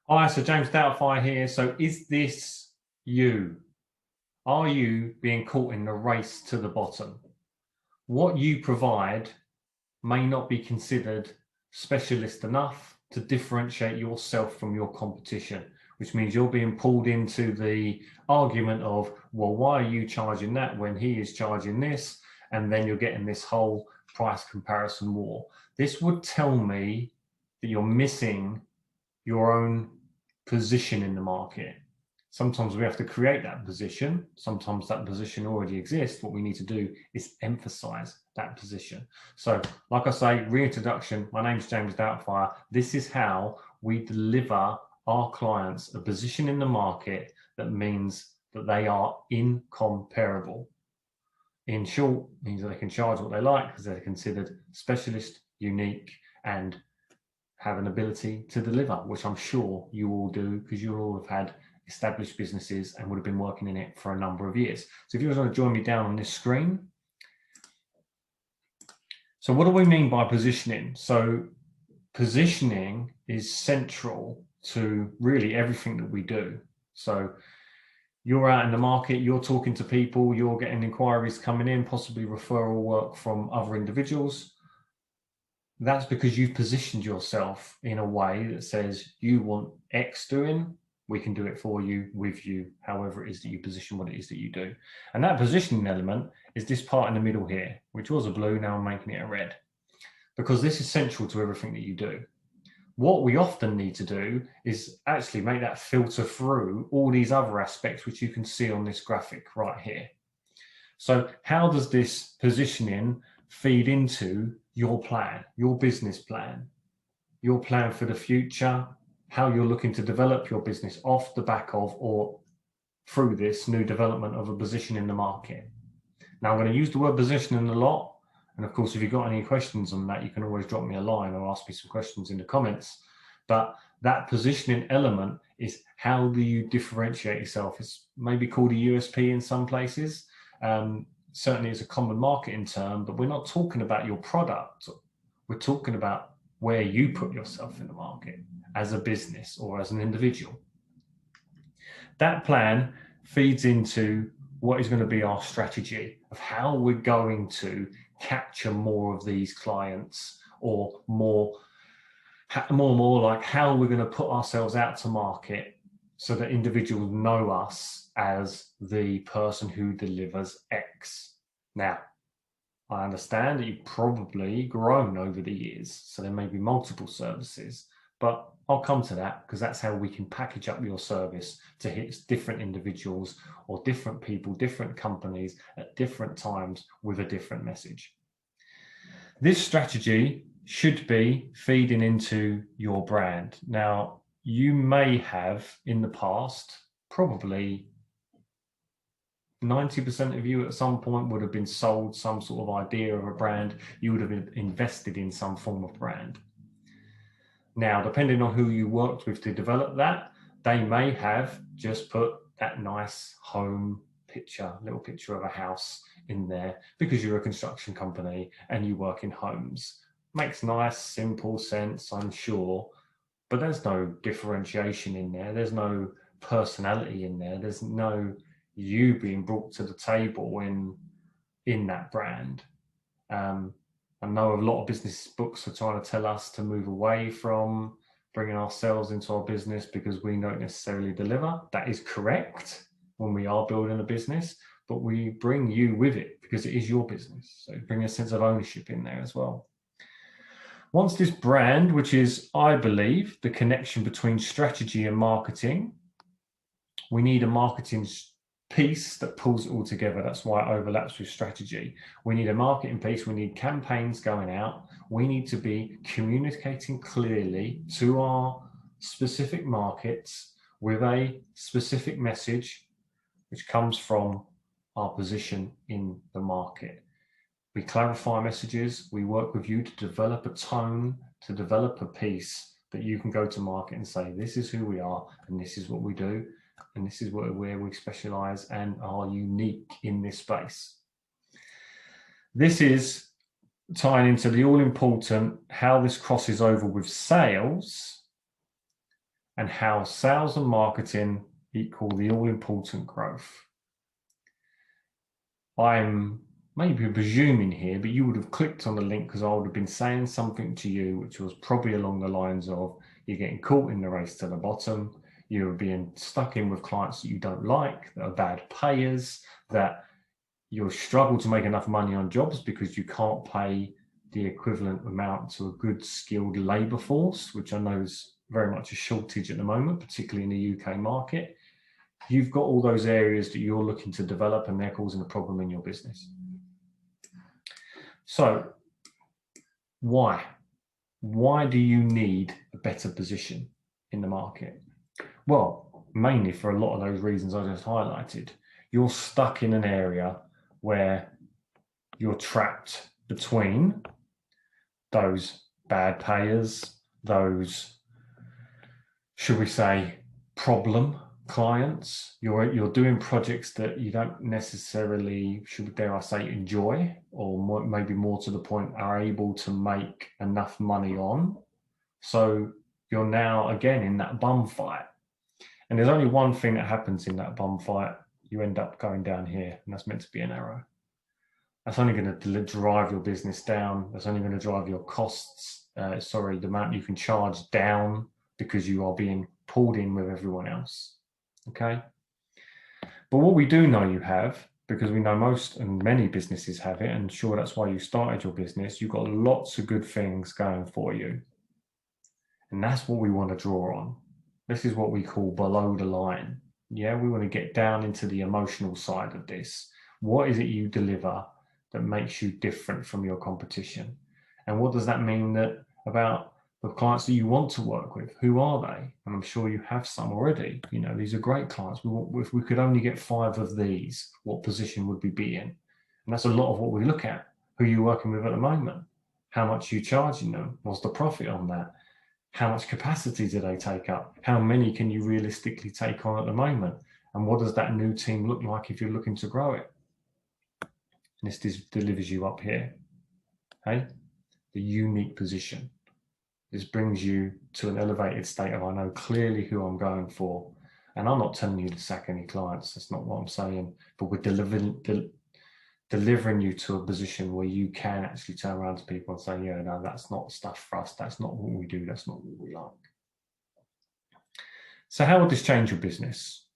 Hi, so James Doubtfire here. So is this you? Are you being caught in the race to the bottom? What you provide may not be considered specialist enough to differentiate yourself from your competition, which means you're being pulled into the argument of, well, why are you charging that when he is charging this? And then you're getting this whole price comparison war. This would tell me that you're missing your own position in the market. Sometimes we have to create that position. Sometimes that position already exists. What we need to do is emphasize that position. So, like I say, reintroduction, my name's James Doubtfire. This is how we deliver our clients a position in the market that means that they are incomparable. In short, means that they can charge what they like because they're considered specialist, unique, and have an ability to deliver, which I'm sure you all do because you all have had established businesses and would have been working in it for a number of years. So if you want to join me down on this screen. So what do we mean by positioning? So positioning is central to really everything that we do. So you're out in the market, you're talking to people, you're getting inquiries coming in, possibly referral work from other individuals. That's because you've positioned yourself in a way that says you want X doing, we can do it for you, with you, however it is that you position what it is that you do. And that positioning element is this part in the middle here, which was a blue, now I'm making it a red, because this is central to everything that you do. What we often need to do is actually make that filter through all these other aspects, which you can see on this graphic right here. So how does this positioning feed into your plan, your business plan, your plan for the future, how you're looking to develop your business off the back of or through this new development of a position in the market? Now, I'm going to use the word positioning a lot. And of course, if you've got any questions on that, you can always drop me a line or ask me some questions in the comments. But that positioning element is how do you differentiate yourself? It's maybe called a USP in some places. Certainly it's a common marketing term, but we're not talking about your product. We're talking about where you put yourself in the market as a business or as an individual. That plan feeds into what is going to be our strategy of how we're going to capture more of these clients, or more like how we're going to put ourselves out to market so that individuals know us as the person who delivers X. Now, I understand that you've probably grown over the years, so there may be multiple services, but I'll come to that because that's how we can package up your service to hit different individuals or different people, different companies at different times with a different message. This strategy should be feeding into your brand. Now, you may have in the past, probably 90% of you at some point would have been sold some sort of idea of a brand. You would have invested in some form of brand. Now, depending on who you worked with to develop that, they may have just put that nice home picture, little picture of a house in there because you're a construction company and you work in homes. Makes nice, simple sense, I'm sure, but there's no differentiation in there. There's no personality in there. There's no you being brought to the table in that brand. I know a lot of business books are trying to tell us to move away from bringing ourselves into our business because we don't necessarily deliver. That is correct when we are building a business, but we bring you with it because it is your business. So bring a sense of ownership in there as well. Once this brand, which is, I believe, the connection between strategy and marketing, we need a marketing piece that pulls it all together. That's why it overlaps with strategy. We need a marketing piece. We need campaigns going out. We need to be communicating clearly to our specific markets with a specific message, which comes from our position in the market. We clarify messages. We work with you to develop a tone, to develop a piece that you can go to market and say, this is who we are and this is what we do. And this is where we specialize and are unique in this space. This is tying into the all-important how this crosses over with sales and how sales and marketing equal the all-important growth. I'm maybe presuming here, but you would have clicked on the link because I would have been saying something to you which was probably along the lines of you're getting caught in the race to the bottom, you're being stuck in with clients that you don't like, that are bad payers, that you'll struggle to make enough money on jobs because you can't pay the equivalent amount to a good skilled labour force, which I know is very much a shortage at the moment, particularly in the UK market. You've got all those areas that you're looking to develop and they're causing a problem in your business. So why? Why do you need a better position in the market? Well, mainly for a lot of those reasons I just highlighted. You're stuck in an area where you're trapped between those bad payers, those, should we say, problem clients. You're doing projects that you don't necessarily, dare I say, enjoy, or maybe more to the point, are able to make enough money on. So you're now again in that bum fight. And there's only one thing that happens in that bum fight. You end up going down here, and that's meant to be an arrow. That's only going to drive your business down. That's only going to drive your costs, the amount you can charge down, because you are being pulled in with everyone else. Okay. But what we do know you have, because we know most and many businesses have it, and sure, that's why you started your business, you've got lots of good things going for you. And that's what we want to draw on. This is what we call below the line. Yeah, we want to get down into the emotional side of this. What is it you deliver that makes you different from your competition? And what does that mean about the clients that you want to work with? Who are they? And I'm sure you have some already. You know, these are great clients. If we could only get 5 of these, what position would we be in? And that's a lot of what we look at. Who are you working with at the moment? How much are you charging them? What's the profit on that? How much capacity do they take up? How many can you realistically take on at the moment? And what does that new team look like if you're looking to grow it? And this delivers you up here, okay? The unique position. This brings you to an elevated state of, I know clearly who I'm going for. And I'm not telling you to sack any clients. That's not what I'm saying. But we're delivering you to a position where you can actually turn around to people and say, yeah, no, that's not stuff for us. That's not what we do. That's not what we like. So how would this change your business?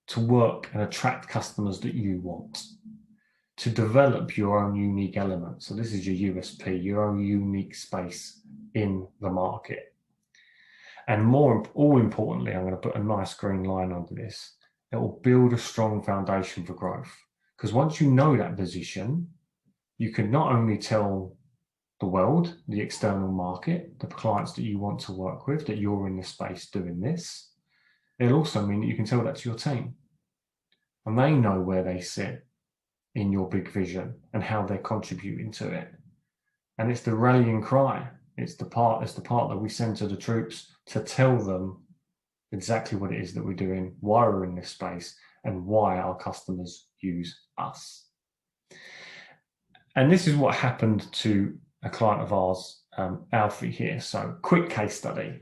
To work and attract customers that you want. To develop your own unique element. So this is your USP, your own unique space in the market. And all importantly, I'm going to put a nice green line under this. It will build a strong foundation for growth. Because once you know that position, you can not only tell the world, the external market, the clients that you want to work with, that you're in this space doing this. It'll also mean that you can tell that to your team. And they know where they sit in your big vision and how they're contributing to it. And it's the rallying cry. It's the part that we send to the troops to tell them exactly what it is that we're doing, why we're in this space, and why our customers use us. And this is what happened to a client of ours, Alfie here. So quick case study.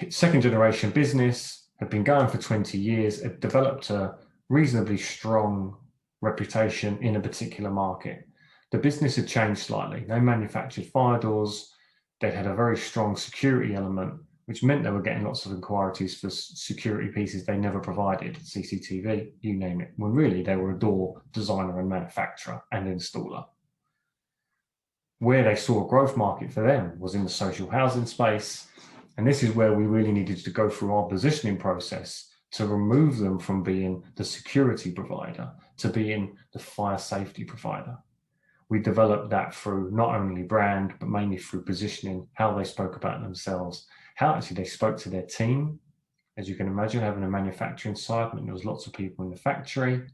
Second generation business, had been going for 20 years, had developed a reasonably strong reputation in a particular market. The business had changed slightly. They manufactured fire doors. They had a very strong security element, which meant they were getting lots of inquiries for security pieces they never provided, CCTV, you name it, when really they were a door designer and manufacturer and installer. Where they saw a growth market for them was in the social housing space. And this is where we really needed to go through our positioning process to remove them from being the security provider to being the fire safety provider. We developed that through not only brand, but mainly through positioning, how they spoke about themselves, how actually they spoke to their team. As you can imagine, having a manufacturing side, and there was lots of people in the factory.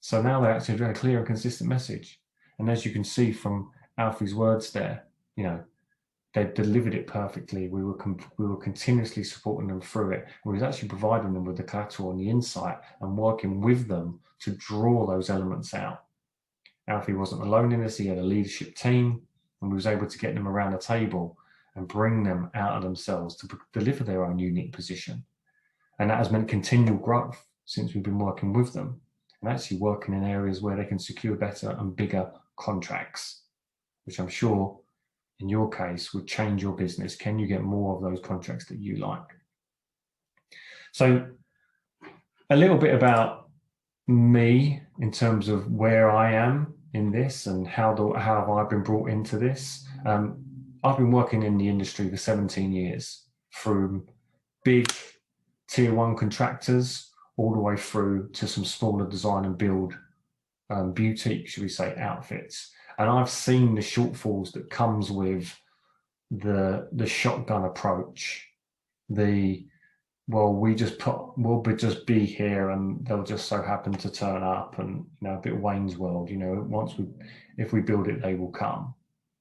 So now they actually had a clear and consistent message. And as you can see from Alfie's words there, you know, they delivered it perfectly. We were continuously supporting them through it. We was actually providing them with the collateral and the insight and working with them to draw those elements out. Alfie wasn't alone in this. He had a leadership team, and we was able to get them around the table and bring them out of themselves to deliver their own unique position. And that has meant continual growth since we've been working with them and actually working in areas where they can secure better and bigger contracts, which I'm sure in your case would change your business. Can you get more of those contracts that you like? So a little bit about me in terms of where I am in this and how have I been brought into this. I've been working in the industry for 17 years, from big tier one contractors all the way through to some smaller design and build boutique, should we say, outfits. And I've seen the shortfalls that comes with the shotgun approach, we'll just be here and they'll just so happen to turn up, and a bit Wayne's World, if we build it, they will come.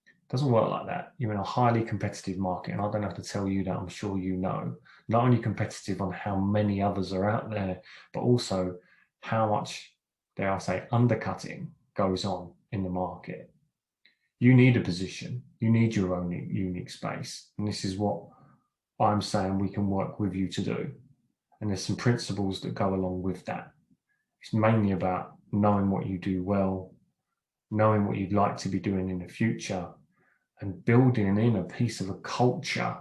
It doesn't work like that. You're in a highly competitive market, and I don't have to tell you that. I'm sure you know. Not only competitive on how many others are out there, but also how much, dare I say, undercutting goes on in the market. You need a position. You need your own unique space, and this is what I'm saying we can work with you to do. And there's some principles that go along with that. It's mainly about knowing what you do well, knowing what you'd like to be doing in the future, and building in a piece of a culture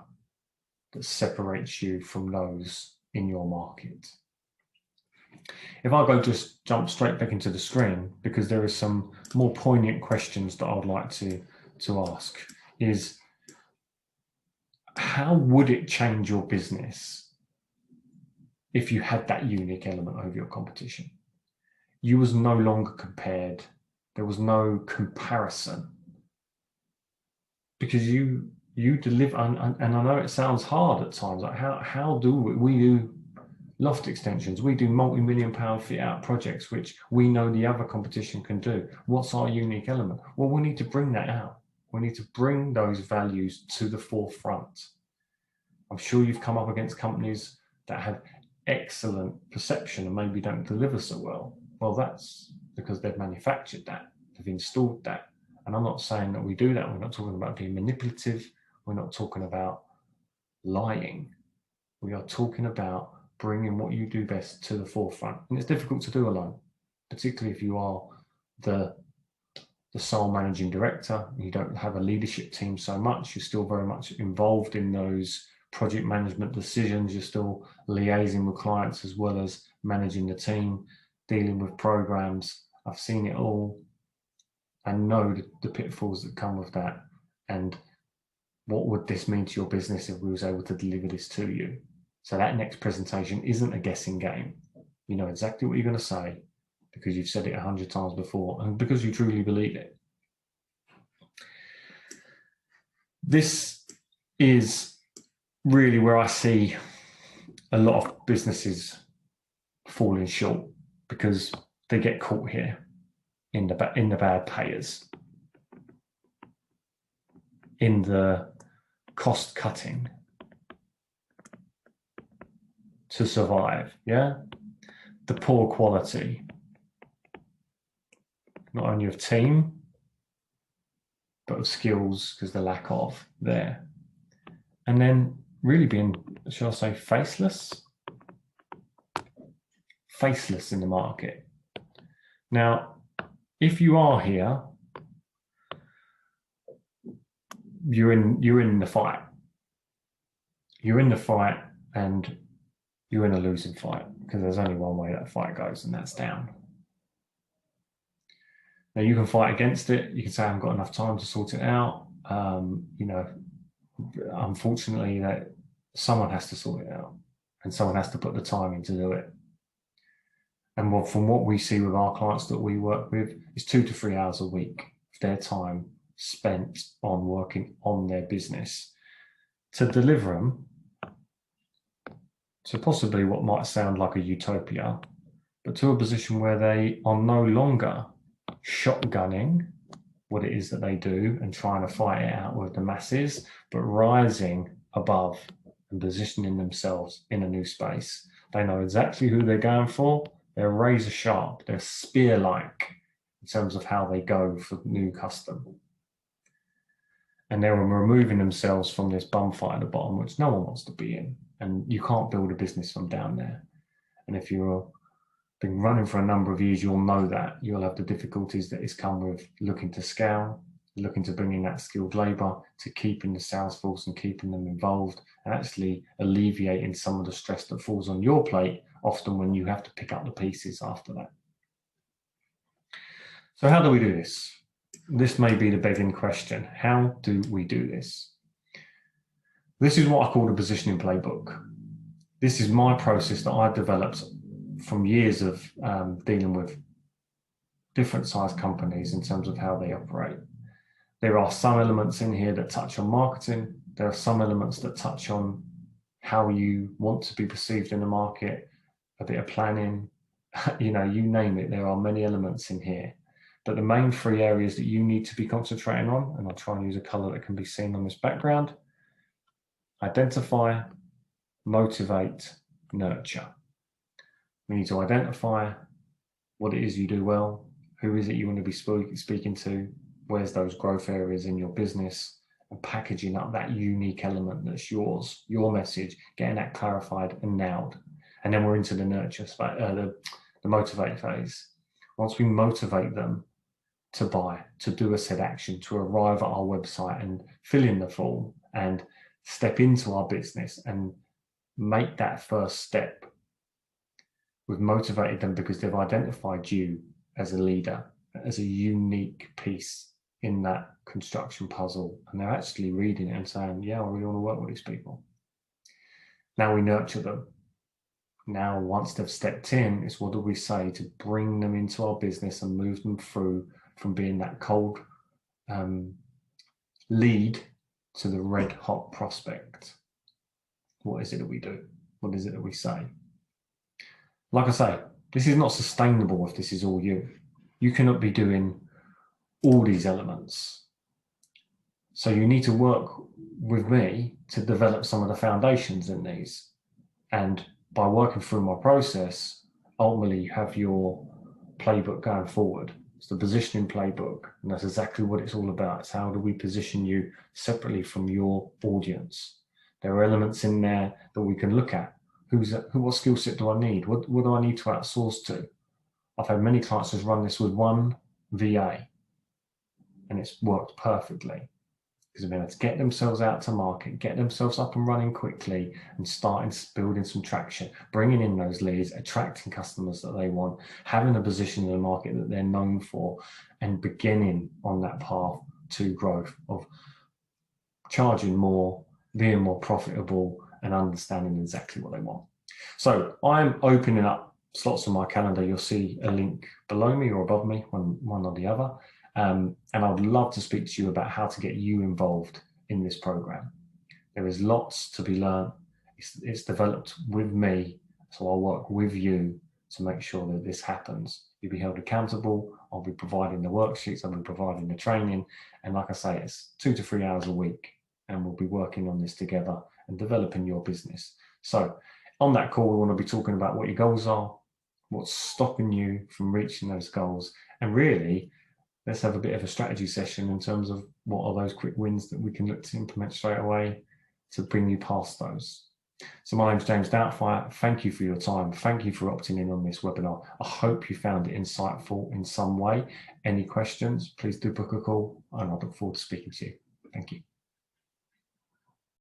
that separates you from those in your market. If I just jump straight back into the screen, because there are some more poignant questions that I would like to ask, is how would it change your business if you had that unique element over your competition? You was no longer compared. There was no comparison, because you deliver. And I know it sounds hard at times. Like how do we do loft extensions? We do multi-million-pound fit-out projects, which we know the other competition can do. What's our unique element? Well, we need to bring that out. We need to bring those values to the forefront. I'm sure you've come up against companies that have excellent perception and maybe don't deliver so well. Well, that's because they've manufactured that, they've installed that. And I'm not saying that we do that. We're not talking about being manipulative. We're not talking about lying. We are talking about bringing what you do best to the forefront. And it's difficult to do alone, particularly if you are the sole managing director and you don't have a leadership team so much. You're still very much involved in those project management decisions. You're still liaising with clients as well as managing the team, dealing with programs. I've seen it all and know the pitfalls that come with that. And what would this mean to your business if we was able to deliver this to you? So that next presentation isn't a guessing game. You know exactly what you're going to say because you've said it 100 times before and because you truly believe it. This is really where I see a lot of businesses falling short because they get caught here in the bad payers, in the cost cutting to survive, the poor quality, not only of team, but of skills, because the lack of there. And then really being, shall I say, faceless in the market. Now, if you are here, you're in the fight. You're in the fight and you're in a losing fight because there's only one way that fight goes, and that's down. Now you can fight against it. You can say I haven't got enough time to sort it out. Unfortunately, that someone has to sort it out, and someone has to put the time in to do it. And from what we see with our clients that we work with, is 2 to 3 hours a week of their time spent on working on their business to deliver them to possibly what might sound like a utopia, but to a position where they are no longer shotgunning what it is that they do and trying to fight it out with the masses, but rising above and positioning themselves in a new space. They know exactly who they're going for. They're razor sharp. They're spear-like in terms of how they go for new custom. and they're removing themselves from this bum fight at the bottom, which no one wants to be in. And you can't build a business from down there. And if you've been running for a number of years, you'll know that. You'll have the difficulties that is come with looking to scale, looking to bring in that skilled labour, to keeping the sales force and keeping them involved, and actually alleviating some of the stress that falls on your plate, often when you have to pick up the pieces after that. So how do we do this? This may be the begging question. How do we do this? This is what I call the positioning playbook. This is my process that I've developed from years of dealing with different size companies in terms of how they operate. There are some elements in here that touch on marketing. There are some elements that touch on how you want to be perceived in the market, a bit of planning, you name it. There are many elements in here. But the main three areas that you need to be concentrating on, and I'll try and use a color that can be seen on this background: identify, motivate, nurture. We need to identify what it is you do well, who is it you want to be speaking to, where's those growth areas in your business, and packaging up that unique element that's yours, your message, getting that clarified and nailed. And then we're into the nurture, the motivate phase. Once we motivate them to buy, to do a said action, to arrive at our website and fill in the form and step into our business and make that first step, we've motivated them because they've identified you as a leader, as a unique piece in that construction puzzle, and they're actually reading it and saying, yeah, I really want to work with these people. Now we nurture them. Now, once they've stepped in, it's what do we say to bring them into our business and move them through from being that cold lead to the red hot prospect. What is it that we do? What is it that we say? Like I say, this is not sustainable if this is all you. You cannot be doing all these elements. So you need to work with me to develop some of the foundations in these. And by working through my process, ultimately you have your playbook going forward. It's the positioning playbook, and that's exactly what it's all about. It's how do we position you separately from your audience. There are elements in there that we can look at. What skill set do I need? What do I need to outsource to? I've had many clients just run this with one VA, and it's worked perfectly because they've been able to get themselves out to market, get themselves up and running quickly, and starting building some traction, bringing in those leads, attracting customers that they want, having a position in the market that they're known for, and beginning on that path to growth of charging more, being more profitable, and understanding exactly what they want. So I'm opening up slots on my calendar. You'll see a link below me or above me, one or the other. And I would love to speak to you about how to get you involved in this program. There is lots to be learned. It's developed with me, so I'll work with you to make sure that this happens. You'll be held accountable. I'll be providing the worksheets. I'll be providing the training. And like I say, it's 2 to 3 hours a week, and we'll be working on this together and developing your business. So on that call, we want to be talking about what your goals are, what's stopping you from reaching those goals, and really, let's have a bit of a strategy session in terms of what are those quick wins that we can look to implement straight away to bring you past those. So my name's James Doubtfire. Thank you for your time. Thank you for opting in on this webinar. I hope you found it insightful in some way. Any questions, please do book a call, and I look forward to speaking to you. Thank you.